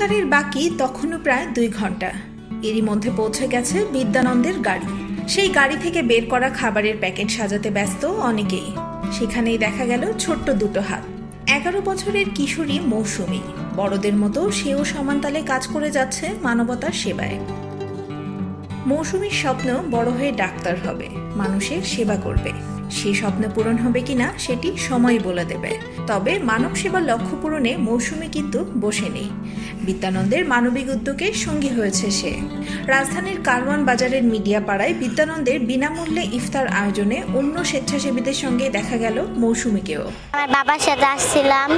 ইফতারের বাকি তখনও প্রায় 2 ঘন্টা। এরই মধ্যে পৌঁছে গেছে বিদ্যানন্দের গাড়ি। সেই গাড়ি থেকে বের করা খাবারের প্যাকেট সাজাতে ব্যস্ত অনেকেই। সেখানেই দেখা গেল ছোট্ট দুটো হাত। 11 বছরের কিশোরী মৌসুমী। বড়দের মতো সেও সমানতালে কাজ করে যাচ্ছে মানবতার সেবায়। মৌসুমীর স্বপ্ন বড় হয়ে ডাক্তার হবে, মানুষের সেবা করবে। সেই স্বপ্ন পূরণ হবে কিনা সেটি সময় বলে দেবে। তবে মানব সেবার লক্ষ্য পূরণে মৌসুমী কিন্তু বসে নেই। বিদ্যানন্দের মানবিক উদ্যোগে সঙ্গী হয়েছে সে। রাজধানীর কারওয়ান বাজারের মিডিয়া পাড়ায় বিদ্যানন্দের বিনামূল্যে ইফতার আয়োজনে অন্য স্বেচ্ছাসেবীদের সঙ্গে দেখা গেল মৌসুমীকেও। আমার বাবার সাথে আসছিলাম,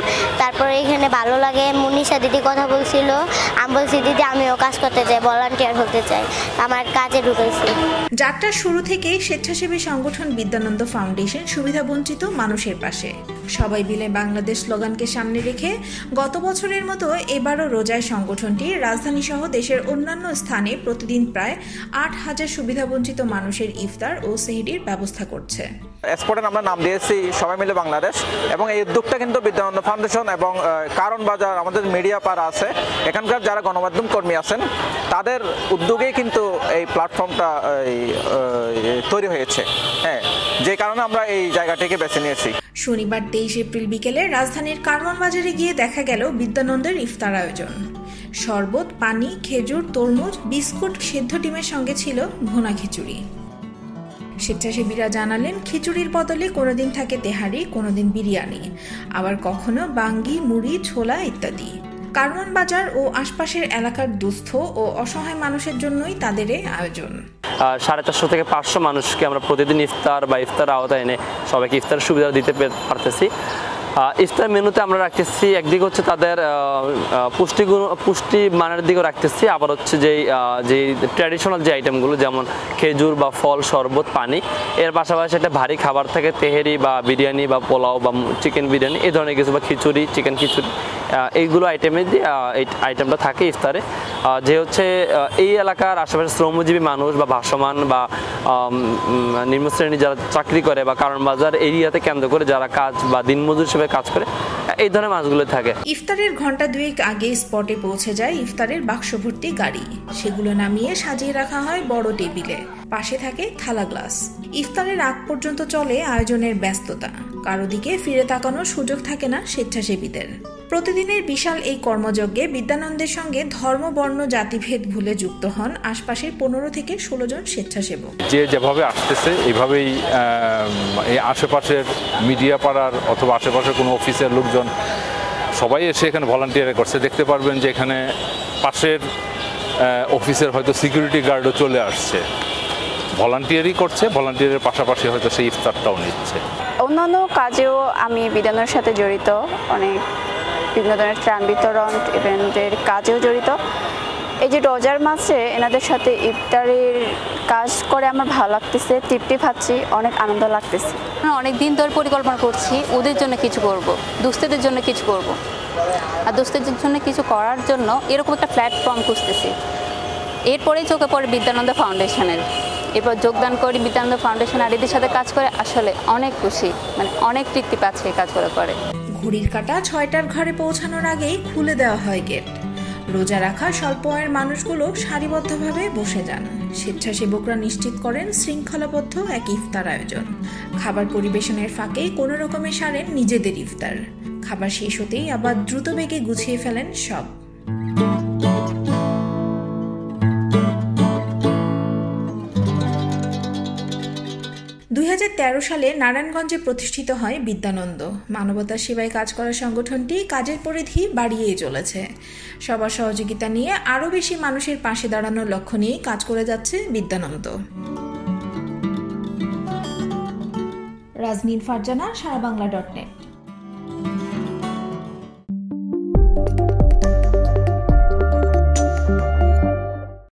তারপরে এখানে ভালো লাগে। মুনিশা দিদি কথা বলছিল, আমি বলছি দিদি আমিও কাজ করতে চাই, ভলান্টিয়ার হতে চাই, আমার কাজে ঢুকেছি। যাত্রার শুরু থেকেই স্বেচ্ছাসেবী সংগঠন বিদ্যানন্দ ফাউন্ডেশন সুবিধাবঞ্চিত মানুষের পাশে। সবাই মিলে বাংলাদেশ স্লোগানকে সামনে রেখে গত বছরের মতো এবারও রোজায় সংগঠনটি রাজধানী সহ দেশের অন্যান্য স্থানে প্রতিদিন প্রায় 8,000 সুবিধাবঞ্চিত মানুষের ইফতার ও সেহরির ব্যবস্থা করছে। স্পটে আমরা নাম দিয়েছি সবাই মিলে বাংলাদেশ, এবং এই উদ্যোগটা কিন্তু বিদ্যানন্দ ফাউন্ডেশন এবং কারওয়ান বাজার আমাদের মিডিয়া পাড়া আছে, এখানকার যারা গণমাধ্যম কর্মী আছেন তাদের উদ্যোগেই কিন্তু এই প্ল্যাটফর্মটা তৈরি হয়েছে। হ্যাঁ, যে কারণে আমরা এই জায়গাটিকে বেছে নিয়েছি। শনিবার 23 এপ্রিল বিকেলে রাজধানীর কারওয়ান বাজারে গিয়ে দেখা গেল বিদ্যানন্দের ইফতার আয়োজন। শরবত, পানি, খেজুর, তরমুজ, বিস্কুট, সেদ্ধ ডিমের সঙ্গে ছিল ভুনা খিচুড়ি। স্বেচ্ছাসেবীরা জানালেন খিচুড়ির বদলে কোনোদিন থাকে তেহারি, কোনোদিন বিরিয়ানি, আবার কখনো বাঙ্গি, মুড়ি, ছোলা ইত্যাদি। কারওয়ান বাজার ও আশপাশের এলাকার দুস্থ ও অসহায় মানুষের জন্যই তাদের এই আয়োজন। 450 থেকে 500 মানুষকে আমরা প্রতিদিন ইফতার বা ইফতার আওতায় এনে সবাইকে ইফতার সুবিধা দিতে পারতেছি। ইফতার মেনুতে আমরা রাখতেছি একদিকে হচ্ছে তাদের পুষ্টি মানের দিকেও রাখতেছি, আবার হচ্ছে যে ট্র্যাডিশনাল যে আইটেমগুলো যেমন খেজুর বা ফল, শরবত, পানি, এর পাশাপাশি একটা ভারী খাবার থাকে তেহেরি বা বিরিয়ানি বা পোলাও বা চিকেন বিরিয়ানি এই ধরনের কিছু, বা খিচুড়ি, চিকেন খিচুড়ি, এইগুলো আইটেমে এই আইটেমটা থাকে ইফতারে। যে হচ্ছে এই এলাকার আশেপাশে শ্রমজীবী মানুষ বা ভাসমান বা নিম্ন শ্রেণী যারা চাকরি করে বা কারওয়ান বাজার এরিয়াতে কেন্দ্র করে যারা কাজ বা দিনমজুর হিসেবে কাজ করে, এই ধরনের মাছগুলো থাকে। ইফতারের ঘন্টা 2 আগে স্পটে পৌঁছে যায় ইফতারের বাক্স ভর্তি গাড়ি। সেগুলো নামিয়ে সাজিয়ে রাখা হয় বড় টেবিলে, পাশে থাকে থালা গ্লাস। ইফতারের আগ পর্যন্ত চলে আয়োজনের ব্যস্ততা। কারো দিকে ফিরে তাকানোর সুযোগ থাকে না স্বেচ্ছাসেবীদের। প্রতিদিনের বিশাল এই কর্মযজ্ঞে বিদ্যানন্দের সঙ্গে ধর্ম, বর্ণ, জাতিভেদ ভুলে যুক্ত হন আশপাশের 15 থেকে 16 জন স্বেচ্ছাসেবক। যে যেভাবে আসতেছে এইভাবেই এই আশেপাশের মিডিয়া পাড়ার অথবা আশেপাশের কোনো অফিসের লোকজন সবাই এসে এখানে ভলান্টিয়ার করছে। দেখতে পারবেন যে এখানে পাশের অফিসের হয়তো সিকিউরিটি গার্ডও চলে আসছে, ভলান্টিয়ারই করছে, ভলান্টিয়ারের পাশাপাশি হয়তো সেই ইফতারটাও নিচ্ছে। অন্যান্য কাজেও আমি বিদ্যানন্দের সাথে জড়িত, অনেক বিভিন্ন ধরনের ত্রাণ বিতরণ ইভেন্টের কাজেও জড়িত। এই যে রোজার মাসে এনাদের সাথে ইফতারের কাজ করে আমার ভালো লাগতেছে, তৃপ্তি পাচ্ছি, অনেক আনন্দ লাগতেছে। অনেক দিন ধরে পরিকল্পনা করছি ওদের জন্য কিছু করব, দুস্থদের জন্য কিছু করব, আর দুস্থদের জন্য কিছু করার জন্য এরকম একটা প্ল্যাটফর্ম খুঁজতেছি। এরপরেই চোখে পড়ে বিদ্যানন্দ ফাউন্ডেশনের। এরপর যোগদান করি বিদ্যানন্দ ফাউন্ডেশন, আর এদের সাথে কাজ করে আসলে অনেক খুশি, মানে অনেক তৃপ্তি পাচ্ছে এই কাজগুলো করে। ঘড়ির কাঁটা 6টার ঘরে পৌঁছানোর আগেই খুলে দেওয়া হয় গেট। রোজা রাখা স্বল্প আয়ের মানুষগুলো সারিবদ্ধভাবে বসে যান। স্বেচ্ছাসেবকরা নিশ্চিত করেন শৃঙ্খলাবদ্ধ এক ইফতার আয়োজন। খাবার পরিবেশনের ফাঁকে কোনো রকমে সারেন নিজেদের ইফতার। খাবার শেষ হতেই আবার দ্রুত বেগে গুছিয়ে ফেলেন সব। 2013 সালে নারায়ণগঞ্জে প্রতিষ্ঠিত হয় বিদ্যানন্দ। মানবতার সেবায় কাজ করা সংগঠনটি কাজের পরিধি বাড়িয়েই চলেছে। সবার সহযোগিতা নিয়ে আরও বেশি মানুষের পাশে দাঁড়ানোর লক্ষ্য নিয়ে কাজ করে যাচ্ছে বিদ্যানন্দ। রাজনীন ফারজানা, সারাবাংলা.net।